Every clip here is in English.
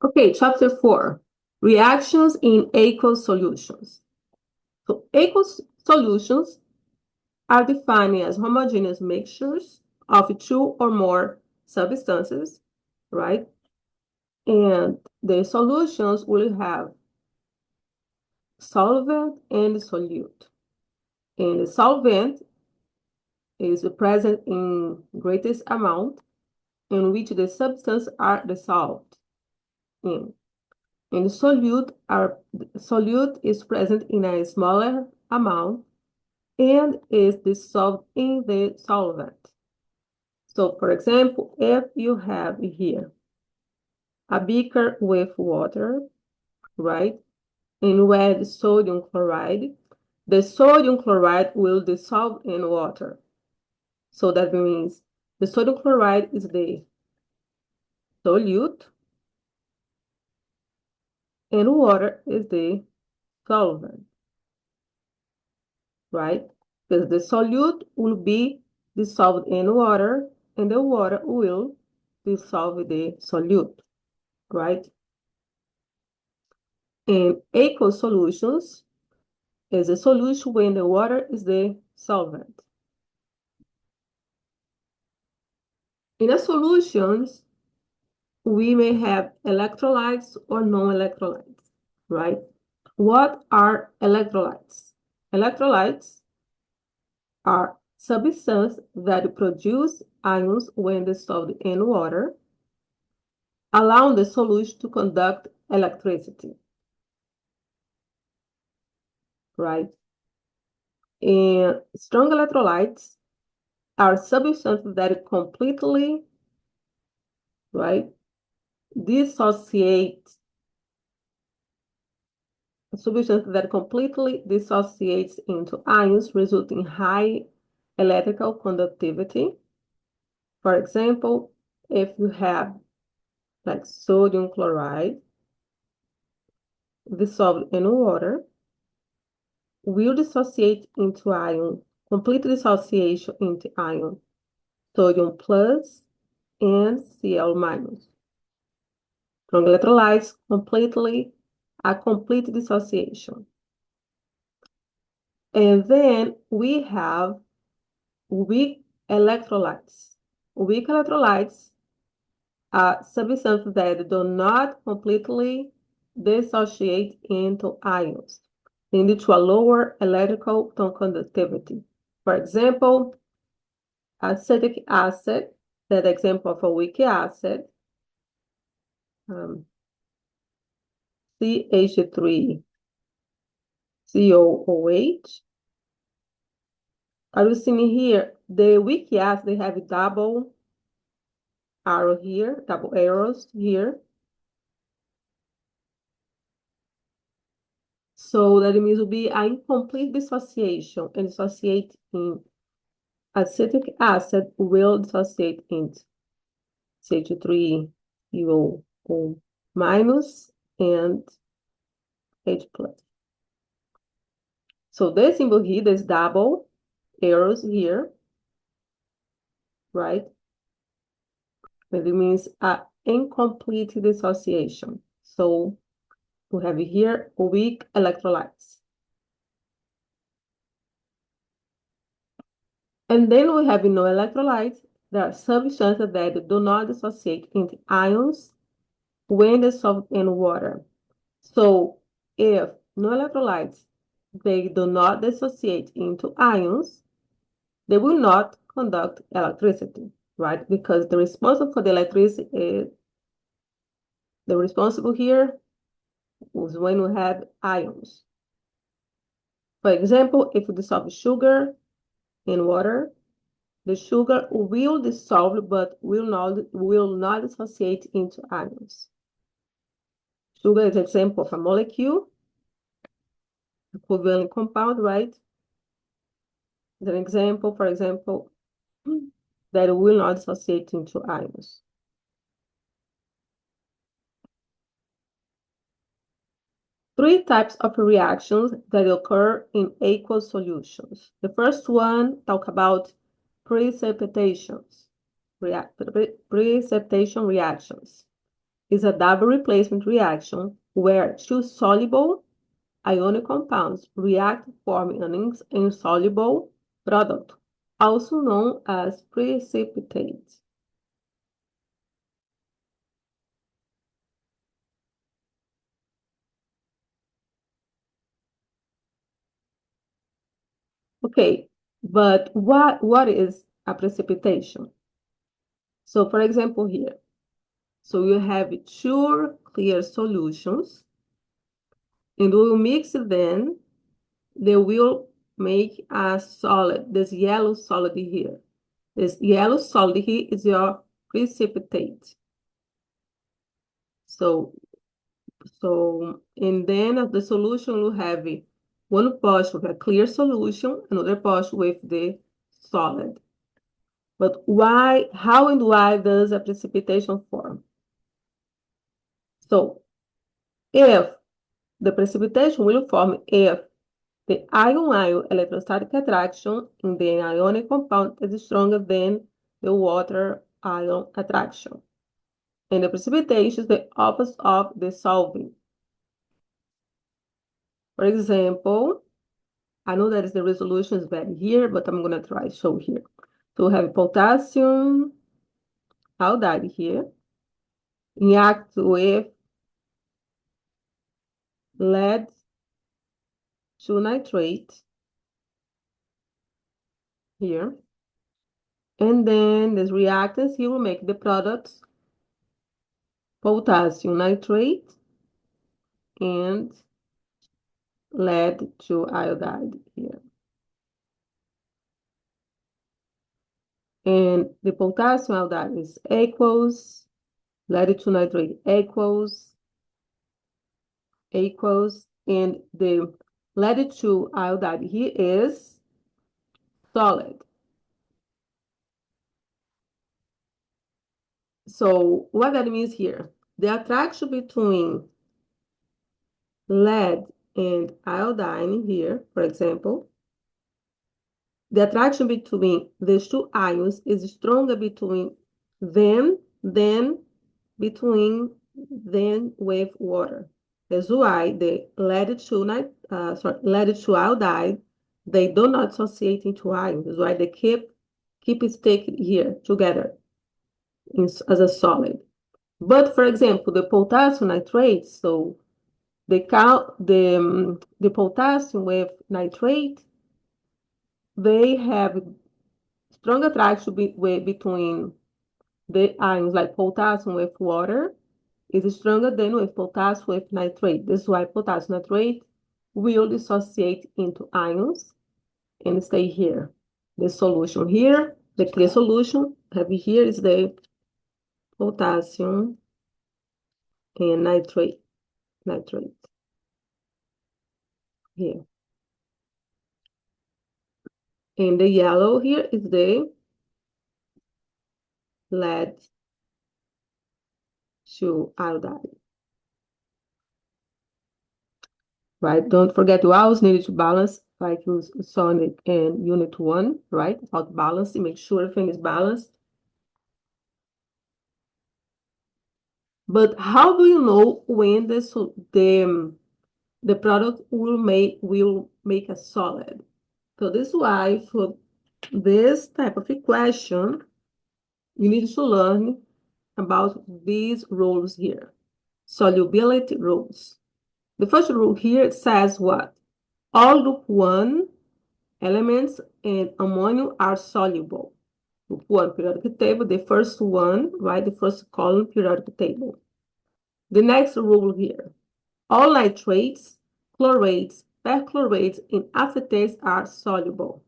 Okay, chapter 4, reactions in aqueous solutions. So aqueous solutions are defined as homogeneous mixtures of two or more substances, right? And the solutions will have solvent and solute. And the solvent is present in greatest amount in which the substances are dissolved in. And solute is present in a smaller amount and is dissolved in the solvent. So, for example, if you have here a beaker with water, right, and we add sodium chloride, the sodium chloride will dissolve in water. So that means the sodium chloride is the solute and water is the solvent, right? Because the solute will be dissolved in water and the water will dissolve the solute, right? And aqueous solutions is a solution when the water is the solvent. In a solutions, we may have electrolytes or non-electrolytes, right? What are electrolytes? Electrolytes are substances that produce ions when dissolved in water, allowing the solution to conduct electricity, right? And strong electrolytes are substances that completely, right, dissociate dissociates into ions, resulting in high electrical conductivity. For example, if you have like sodium chloride dissolved in water, will dissociate into ion, complete dissociation into ion, sodium plus and Cl minus. Strong electrolytes a complete dissociation. And then we have weak electrolytes. Weak electrolytes are substances that do not completely dissociate into ions, leading to a lower electrical conductivity. For example, acetic acid, that example of a weak acid, CH3COOH. Are you seeing here? The weak acid, they have double arrow here, double arrows here. So that means will be an incomplete dissociation, and dissociate in acetic acid will dissociate into CH3COO minus and H plus. So this symbol here, there's double arrows here, right? And it means an incomplete dissociation. So we have here weak electrolytes. And then we have no electrolytes. There are substances that do not dissociate into ions when dissolved in water. So if no electrolytes, they do not dissociate into ions, they will not conduct electricity, right? Because the responsible for the electricity is, the responsible here is when we have ions. For example, if we dissolve sugar in water, the sugar will dissolve but will not dissociate into ions. Sugar is an example of a molecule, a covalent compound, right? Is an example, for example, that will not dissociate into ions. Three types of reactions that occur in aqueous solutions. The first one talk about precipitation reactions. is a double replacement reaction where two soluble ionic compounds react forming an insoluble product, also known as precipitate. Okay, but what is a precipitation? So for example here, so you have two clear solutions and we will mix them, they will make a solid, this yellow solid here. This yellow solid here is your precipitate. So and then the solution will have one portion with a clear solution, another portion with the solid. But why, how and why does a precipitation form? So if the precipitation will form if the ion-ion electrostatic attraction in the ionic compound is stronger than the water ion attraction. And the precipitation is the opposite of dissolving. For example, I know that the resolution is bad here, but I'm going to try to show here. So we have potassium iodide here, react with lead to nitrate here. And then this reactants here will make the products potassium nitrate and lead to iodide here. And the potassium iodide is aqueous, lead to nitrate aqueous, and the lead to iodide here is solid. So what that means here, the attraction between lead and iodine here, for example, the attraction between these two ions is stronger between them than with water. That's why the lead to iodide, they do not associate into ions. That's why they keep stick here together as a solid. But for example, the potassium nitrate, so the potassium with nitrate, they have strong attraction between the ions, like potassium with water is stronger than with potassium with nitrate. This is why potassium nitrate will dissociate into ions and stay here. The solution here, the clear solution have here is the potassium and nitrate here. And the yellow here is the lead to iodide. Right? Don't forget you always need to balance, like you saw in unit 1, right? About balancing, make sure everything is balanced. But how do you know when the product will make a solid? So this is why for this type of equation, you need to learn about these rules here. Solubility rules. The first rule here says what? All group 1 elements in ammonia are soluble. Group 1 periodic table, the first one, right? The first column periodic table. The next rule here. All nitrates, chlorates, perchlorates, and acetates are soluble.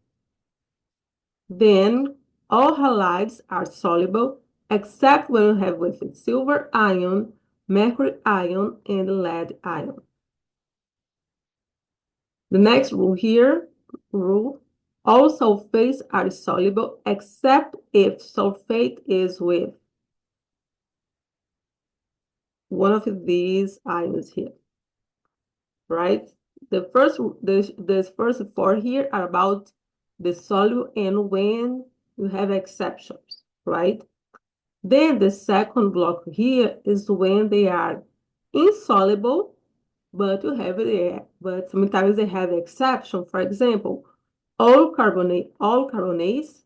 Then all halides are soluble except when you have with it silver ion, mercury ion, and lead ion. The next rule here, all sulfates are soluble except if sulfate is with one of these ions here, right? The first 4 here are about the soluble and when you have exceptions, right? Then the second block here is when they are insoluble, but sometimes they have exception. For example, all carbonates,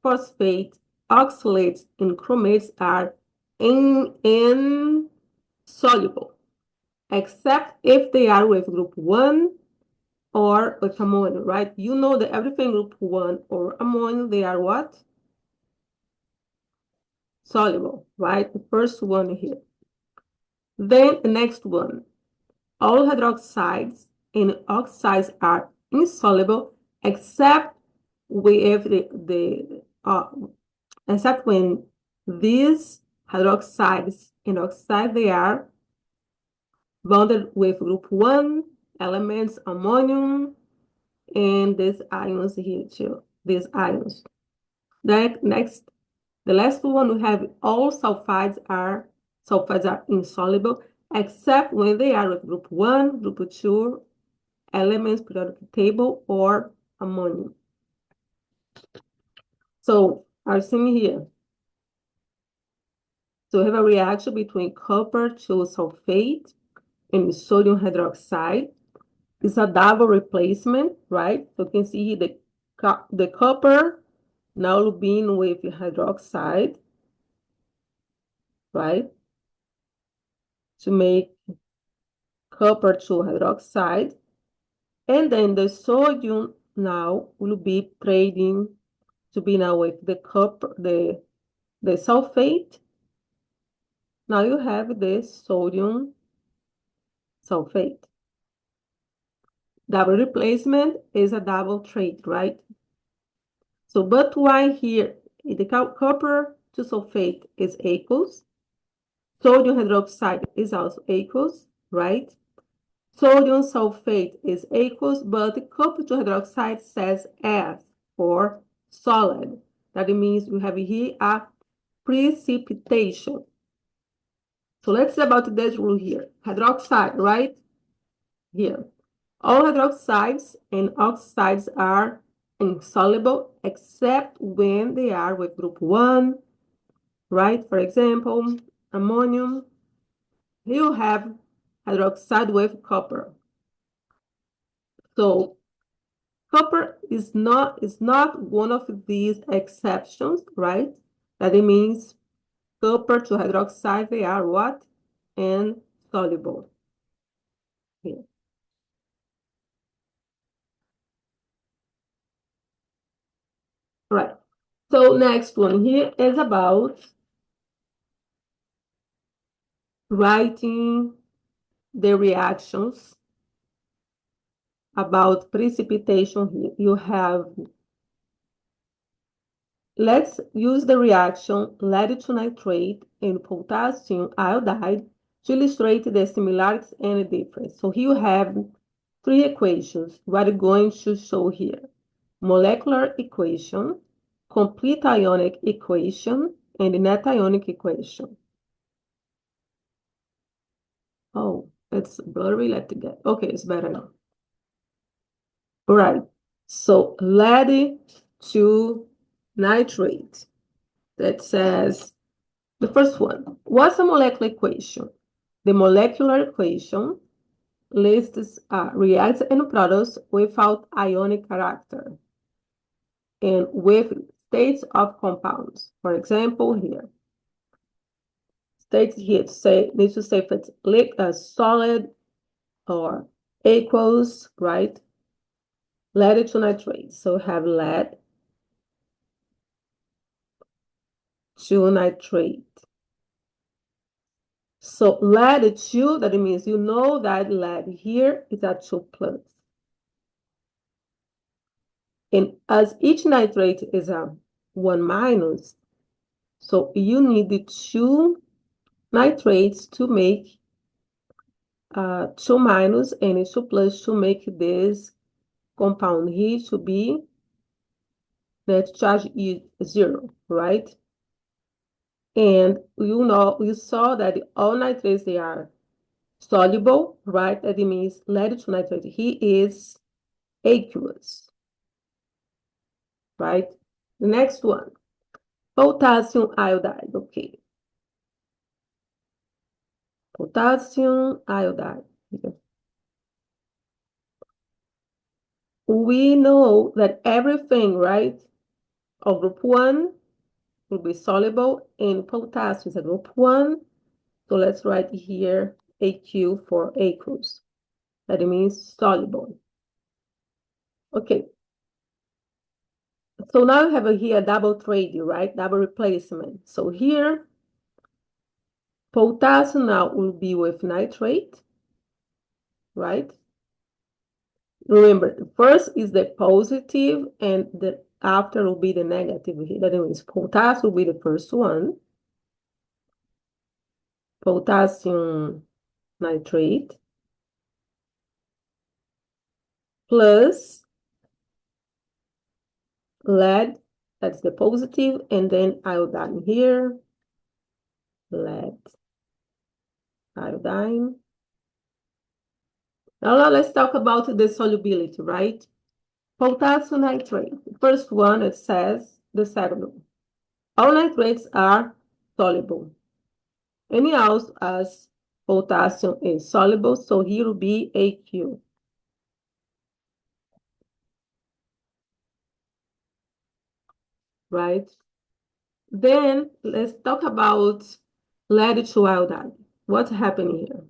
phosphate, oxalates, and chromates are insoluble, except if they are with group 1 or with ammonia, right? You know that everything group 1 or ammonia, they are what? Soluble, right? The first one here. Then the next one, all hydroxides and oxides are insoluble except with except when these hydroxides and oxides they are bonded with group 1 elements, ammonium, and these ions here too, these ions. Next, the last one we have all sulfides are insoluble except when they are with group 1, group 2 elements, periodic table, or ammonium. So I'm seeing here. So we have a reaction between copper to sulfate and sodium hydroxide. It's a double replacement, right? So you can see here the copper now being with hydroxide, right? To make copper to hydroxide. And then the sodium now will be trading to be now with the copper, the sulfate. Now you have this sodium sulfate. Double replacement is a double trade, right? So, but why here the copper to sulfate is aqueous, sodium hydroxide is also aqueous, right? Sodium sulfate is aqueous, but the copper to hydroxide says S for solid. That means we have here a precipitation. So let's see about this rule here. Hydroxide, right? Here. All hydroxides and oxides are insoluble except when they are with group 1, right? For example, ammonium, you have hydroxide with copper. So copper is not one of these exceptions, right? That it means copper to hydroxide, they are what? Insoluble. Here. Right. So next one here is about writing the reactions about precipitation here. You have, let's use the reaction lead to nitrate and potassium iodide to illustrate the similarities and the difference. So here you have three equations. We're going to show here molecular equation, complete ionic equation, and net ionic equation. Oh, it's blurry. Let's get. Okay, it's better now. All right. So lead to nitrate. That says the first one. What's a molecular equation? The molecular equation lists reacts and products without ionic character and with states of compounds. For example, here. States here need to say if it's solid or aqueous, right? Lead to nitrate. So have lead to nitrate. So lead 2, that means you know that lead here is a 2 plus. And as each nitrate is a 1 minus, so you need the 2 nitrates to make 2 minus and 2 plus to make this compound here to be net charge is 0, right? And you saw that all nitrates, they are soluble, right? That means lead to nitrate here is aqueous, right? The next one. Potassium iodide, okay. Potassium iodide. We know that everything, right, of group 1 will be soluble in potassium is a group 1. So let's write here AQ for aqueous. That means soluble. Okay. So now we have here double trading, right? Double replacement. So here, potassium now will be with nitrate, right? Remember, first is the positive and the after will be the negative here. That means potassium will be the first one. Potassium nitrate plus lead, that's the positive, and then iodine here, lead, iodine. Now let's talk about the solubility, right? Potassium nitrate. First one, it says the second one. All nitrates are soluble. Any else as potassium is soluble, so here will be AQ. Right? Then let's talk about lead to iodide. What's happening here?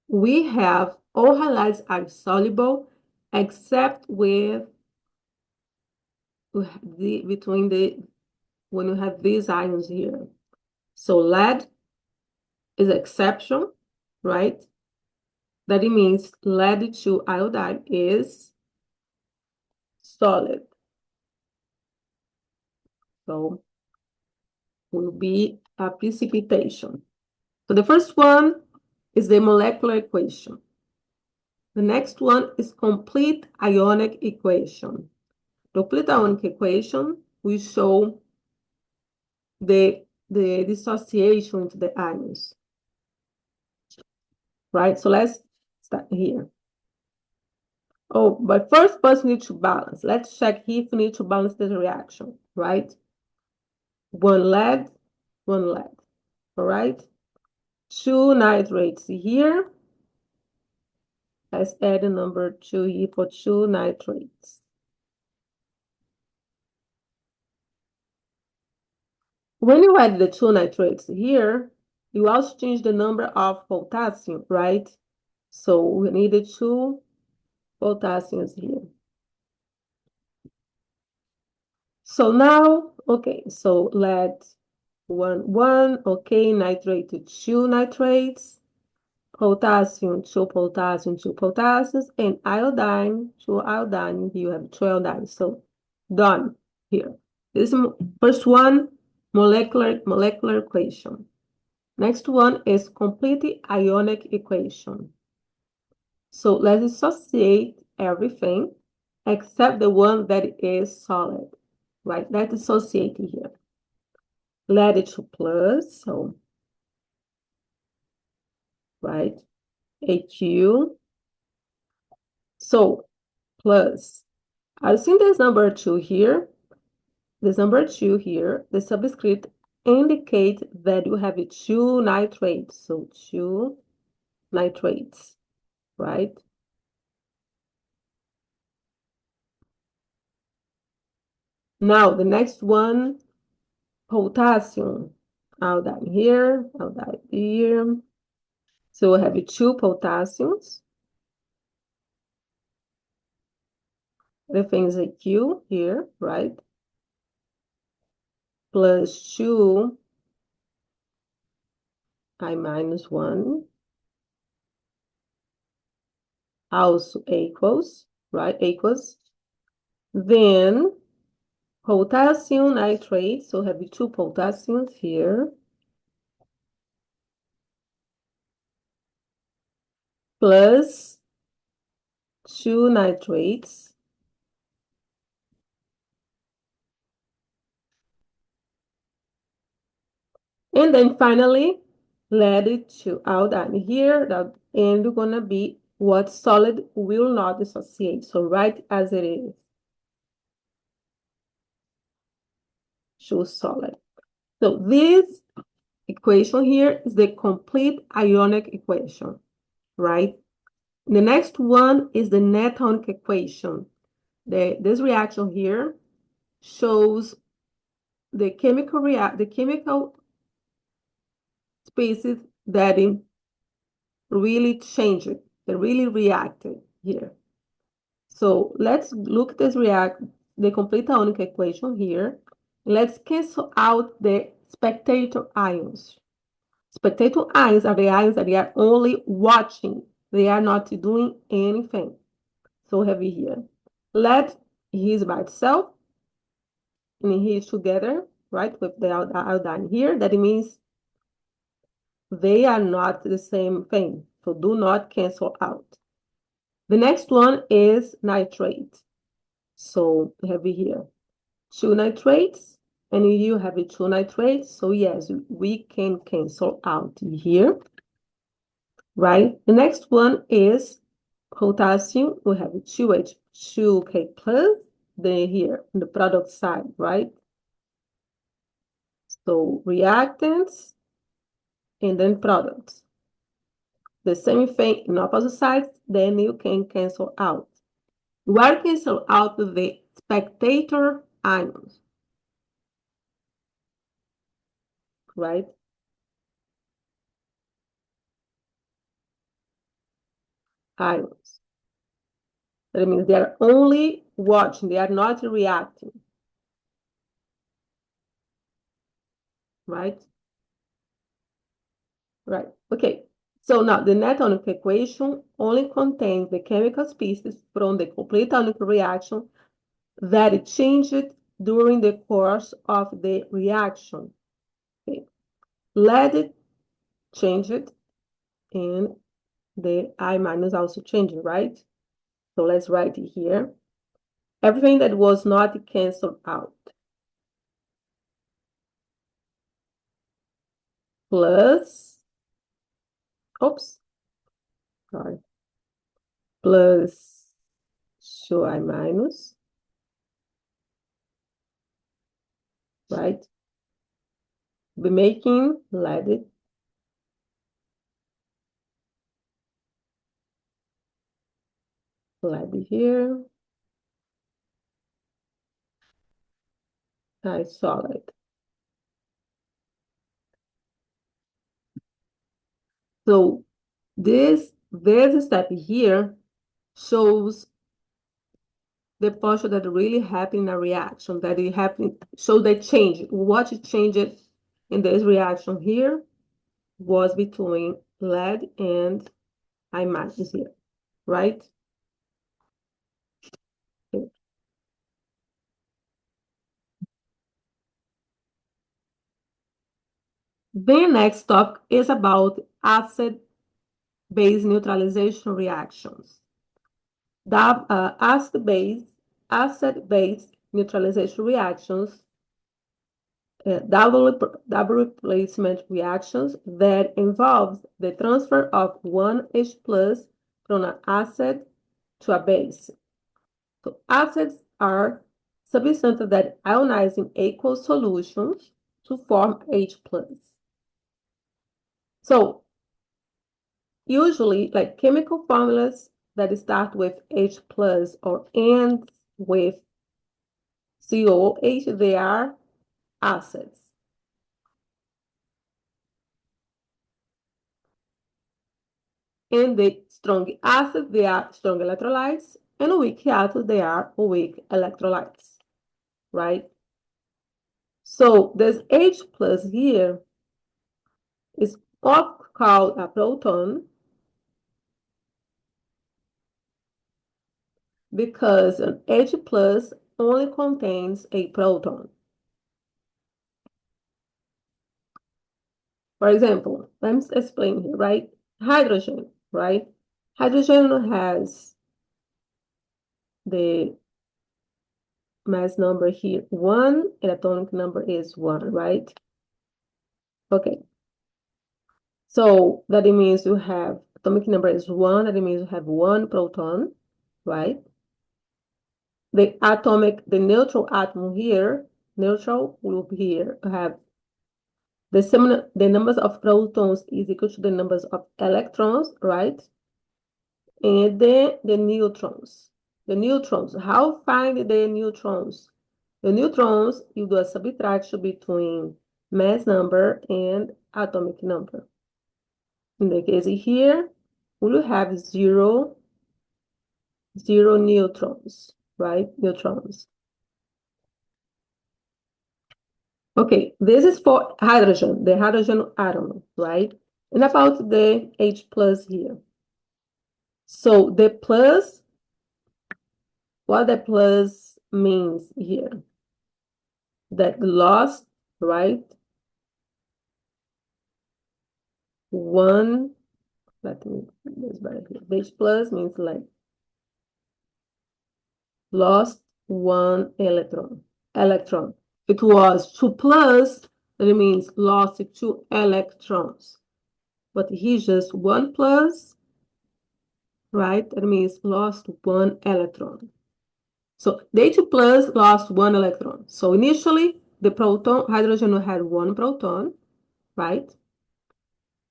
We have all halides are soluble except with between the when you have these ions here. So lead is exception, right? That it means lead to iodide is solid. So will be a precipitation. So the first one is the molecular equation. The next one is complete ionic equation. The complete ionic equation will show the dissociation into the ions. Right? So let's start here. Oh, but first we need to balance. Let's check if we need to balance the reaction, right? One lead, one lead. All right? Two nitrates here. Let's add the number 2 here for two nitrates. When you add the two nitrates here, you also change the number of potassium, right? So we needed two potassiums here. So now, okay, so lead 1, okay, nitrate to 2 nitrates, potassium, 2 potassium, 2 potassiums, and iodine, 2 iodine, you have 2 iodine. So done here. This is first one, molecular equation. Next one is complete ionic equation. So let's dissociate everything except the one that is solid, right? Let's dissociate here. Lead to plus, so, right? AQ. So plus, I've seen this number 2 here. This number 2 here, the subscript indicate that you have 2 nitrates. So 2 nitrates, right? Now the next one, potassium. Iodine here, iodine here. So we have 2 potassiums. Everything is a Q here, right? Plus 2 I minus 1. Also equals, right? Equals. Then potassium nitrate. So have 2 potassiums here. Plus 2 nitrates. And then finally, lead to iodine here. And we're going to be what solid will not dissociate. So write as it is. to solid. So this equation here is the complete ionic equation, right? The next one is the net ionic equation. This reaction here shows the chemical species that really changed, that really reacted here. So let's look at the complete ionic equation here. Let's cancel out the spectator ions. Spectator ions are the ions that they are only watching. They are not doing anything. So have it here. Lead is by itself, and here together, right, with the iodine here. That means they are not the same thing. So do not cancel out. The next one is nitrate. So have it here. Two nitrates, and you have two nitrates. So yes, we can cancel out here, right? The next one is potassium. We have 2H2K plus. Then here on the product side, right? So reactants and then products. The same thing in opposite sides, then you can cancel out. Where cancel out the spectator ions, right? Ions. That means they are only watching, they are not reacting, right? Right. Okay. So now the net ionic equation only contains the chemical species from the complete ionic reaction that changed during the course of the reaction. Okay. Let it change it, and the I minus also changed, right? So let's write it here. Everything that was not canceled out. Plus, oops, sorry, plus 2I minus, right? Be making lead here, nice solid. So this step here shows the portion that really happened in a reaction, that it happened, so they change. What changed in this reaction here was between lead and I minus here, right? Okay. The next topic is about acid-base neutralization reactions. Acid-base neutralization reactions, double replacement reactions that involves the transfer of one H plus from an acid to a base. So acids are substances that ionize in aqueous solutions to form H plus. So usually, like chemical formulas that start with H plus or end with COOH, they are acids. And the strong acids, they are strong electrolytes, and weak acids, they are weak electrolytes, right? So this H plus here is often called a proton because an H plus only contains a proton. For example, let's explain here, right? Hydrogen, right? Hydrogen has the mass number here, 1, and atomic number is 1, right? Okay. So that means you have atomic number is 1, that means you have 1 proton, right? The neutral atom here neutral will here have the numbers of protons is equal to the numbers of electrons, right? And then the neutrons. The neutrons, how find the neutrons? The neutrons, you do a subtraction between mass number and atomic number. In the case here, we will have zero neutrons, right? Neutrons. Okay, this is for hydrogen, the hydrogen atom, right? And about the H plus here. So the plus, what the plus means here, that lost, right? One, let me put this right here. H plus means like lost one electron. It was 2 plus, that means lost 2 electrons. But here's just 1 plus, right? That means lost 1 electron. So the H plus lost 1 electron. So initially, the hydrogen had 1 proton, right?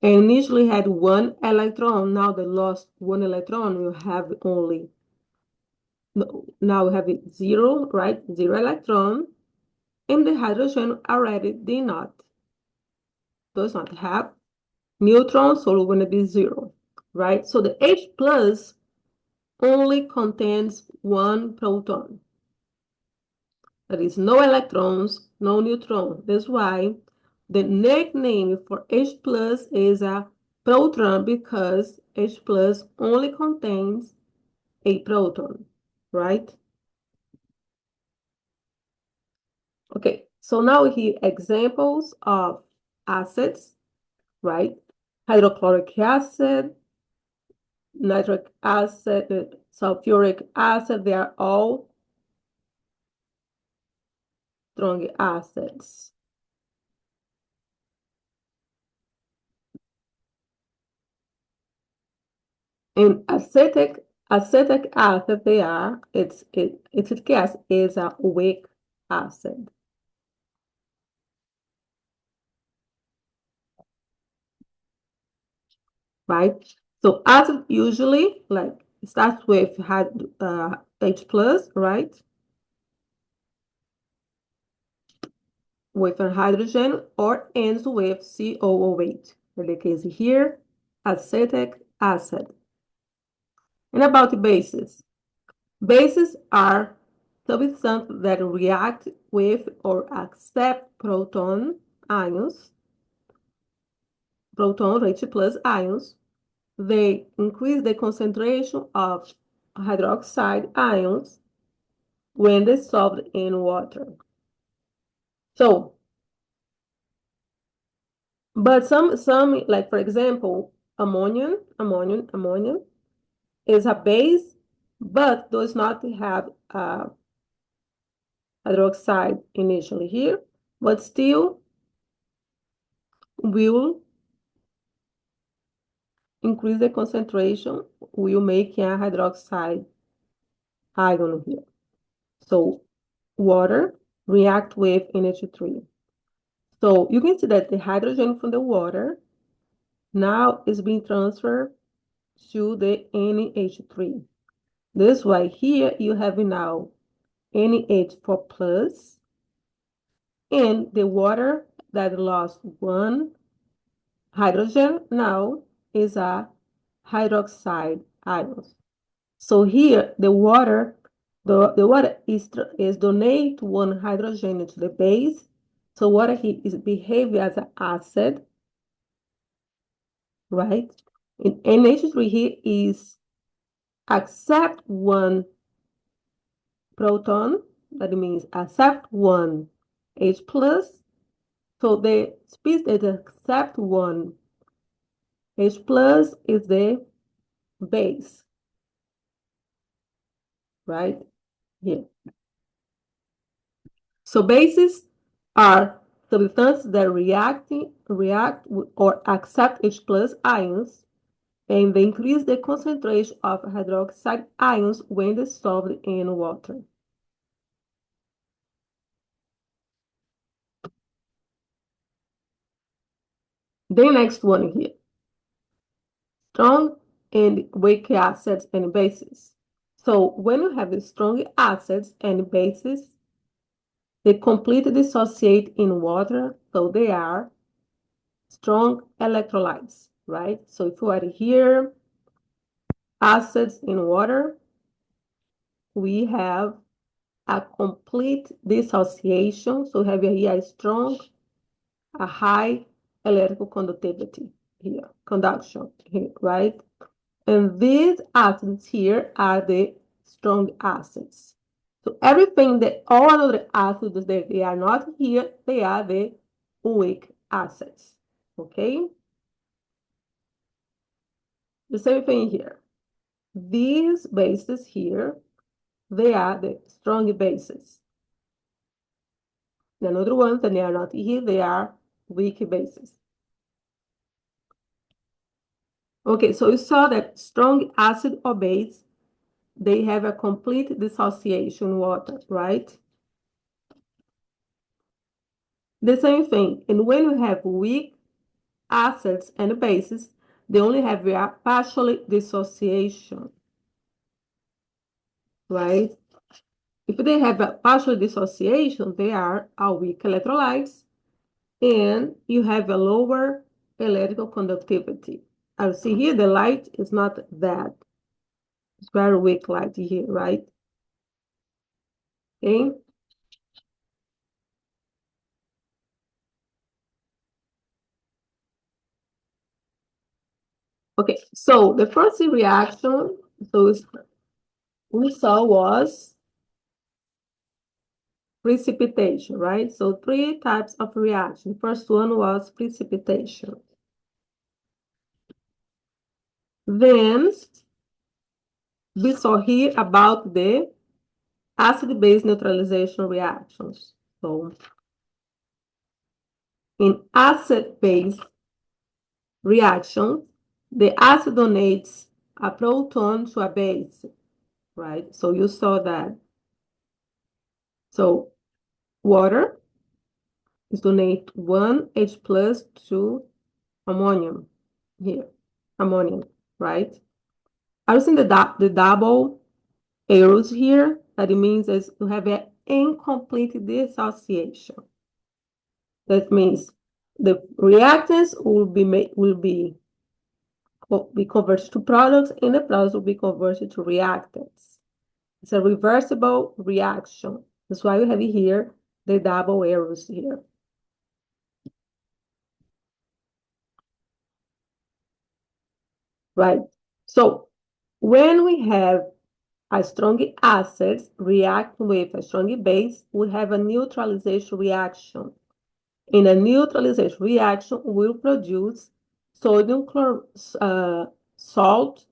And initially had 1 electron. Now they lost 1 electron. You have only, now we have it 0, right? 0 electron. And the hydrogen already does not have neutrons, so we're going to be 0, right? So the H plus only contains 1 proton. That is no electrons, no neutrons. That's why the nickname for H plus is a proton, because H plus only contains a proton, right? Okay, so now here examples of acids, right? Hydrochloric acid, nitric acid, sulfuric acid, they are all strong acids. And acetic acid, acetic acid is a weak acid. Right? So acid usually like starts with H plus, right? With a hydrogen, or ends with COOH. In the case here, acetic acid. And about the bases. Bases are substances that react with or accept proton ions, proton H plus ions. They increase the concentration of hydroxide ions when dissolved in water. So, but some like for example, ammonium is a base, but does not have hydroxide initially here, but still will increase the concentration, will make a hydroxide ion here. So water react with NH3. So you can see that the hydrogen from the water now is being transferred to the NH3. This way here you have now NH4 plus, and the water that lost 1 hydrogen now is a hydroxide ion. So here the water is donate 1 hydrogen to the base. So water here is behave as an acid, right? And NH3 here is accept 1 proton, that means accept 1 H plus. So the species that accept 1 H plus is the base, right? Here. So bases are substances that react or accept H plus ions, and they increase the concentration of hydroxide ions when dissolved in water. The next one here, strong and weak acids and bases. So when you have strong acids and bases, they completely dissociate in water, so they are strong electrolytes, right? So if you add here acids in water, we have a complete dissociation. So we have here a strong, a high electrical conductivity here, conduction here, right? And these acids here are the strong acids. So everything that all other acids that they are not here, they are the weak acids. Okay? The same thing here. These bases here, they are the strong bases. The other ones that they are not here, they are weak bases. Okay, so you saw that strong acid or base, they have a complete dissociation water, right? The same thing. And when you have weak acids and bases, they only have a partial dissociation, right? If they have a partial dissociation, they are weak electrolytes, and you have a lower electrical conductivity. I see here the light is not that. It's very weak light here, right? Okay. Okay, so the first reaction so we saw was precipitation, right? So three types of reaction. First one was precipitation. Then we saw here about the acid-base neutralization reactions. So in acid-base reaction, the acid donates a proton to a base, right? So you saw that. So water is donate one H plus to ammonium here, ammonium, right? I've seen the double arrows here, that it means is to have an incomplete dissociation. That means the reactants will be converted to products, and the products will be converted to reactants. It's a reversible reaction. That's why we have here the double arrows here. Right. So when we have a strong acid react with a strong base, we have a neutralization reaction. In a neutralization reaction, will produce sodium salt.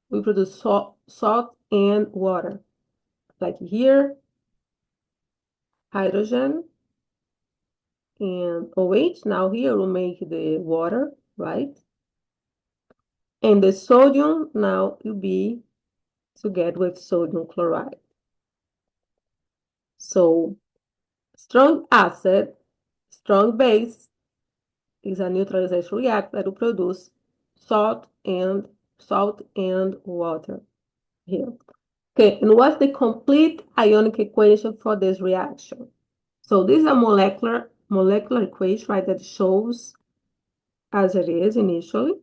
We produce salt and water. Like here, hydrogen and OH. Now here we'll make the water, right? And the sodium now will be together with sodium chloride. So strong acid, strong base is a neutralization reaction that will produce salt and water here. Okay, and what's the complete ionic equation for this reaction? So this is a molecular equation, right, that shows as it is initially,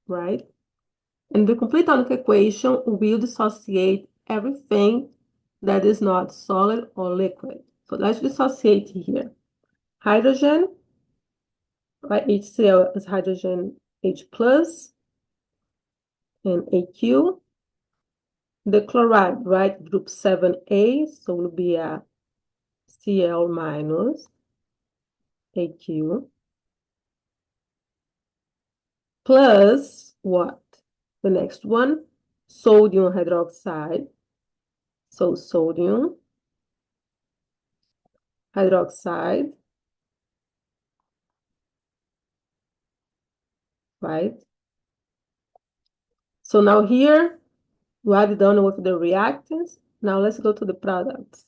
right? And the complete ionic equation will dissociate everything that is not solid or liquid. So let's dissociate here. Hydrogen, right? HCl is hydrogen H plus and AQ. The chloride, right? Group 7A, so will be a Cl minus AQ plus what? The next one, sodium hydroxide. So sodium hydroxide, right? So now here, we are done with the reactants. Now let's go to the products.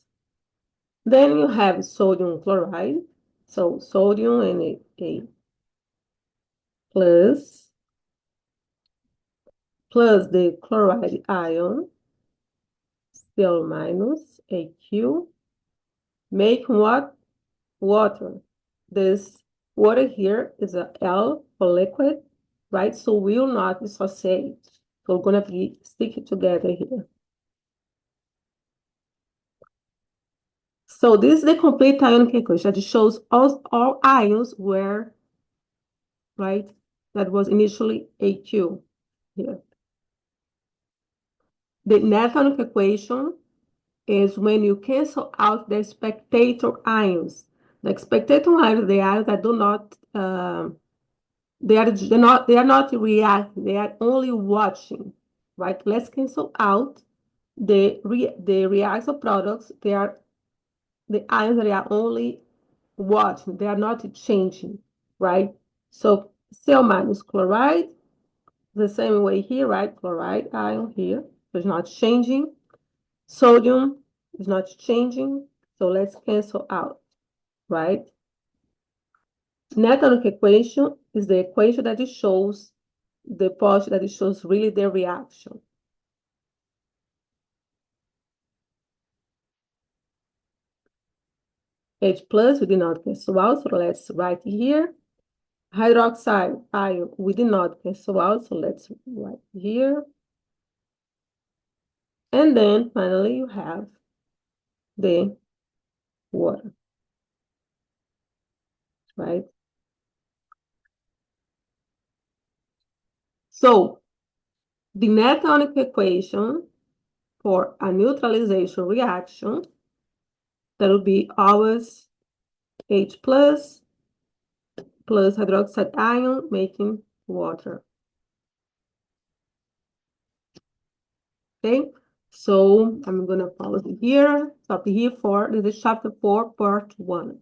Then you have sodium chloride. So sodium and plus the chloride ion, Cl minus Aq, make what? Water. This water here is a L for liquid, right? So will not dissociate. So we're gonna be stick it together here. So this is the complete ionic equation that shows all ions were, right? That was initially Aq here. The net ionic equation is when you cancel out the spectator ions. The spectator ions, the ions that do not, they are not reacting. They are only watching, right? Let's cancel out the reactive products. They are the ions that are only watching. They are not changing, right? So Cl minus chloride, the same way here, right? Chloride ion here, so it's not changing. Sodium is not changing, so let's cancel out, right? Net ionic equation is the equation that it shows the part that it shows really the reaction. H plus we did not cancel out, so let's write here. Hydroxide ion we did not cancel out, so let's write here. And then finally you have the water, right? So the net ionic equation for a neutralization reaction, that will be always H plus hydroxide ion making water. Okay, so I'm gonna pause here, stop here for this is chapter 4, part 1.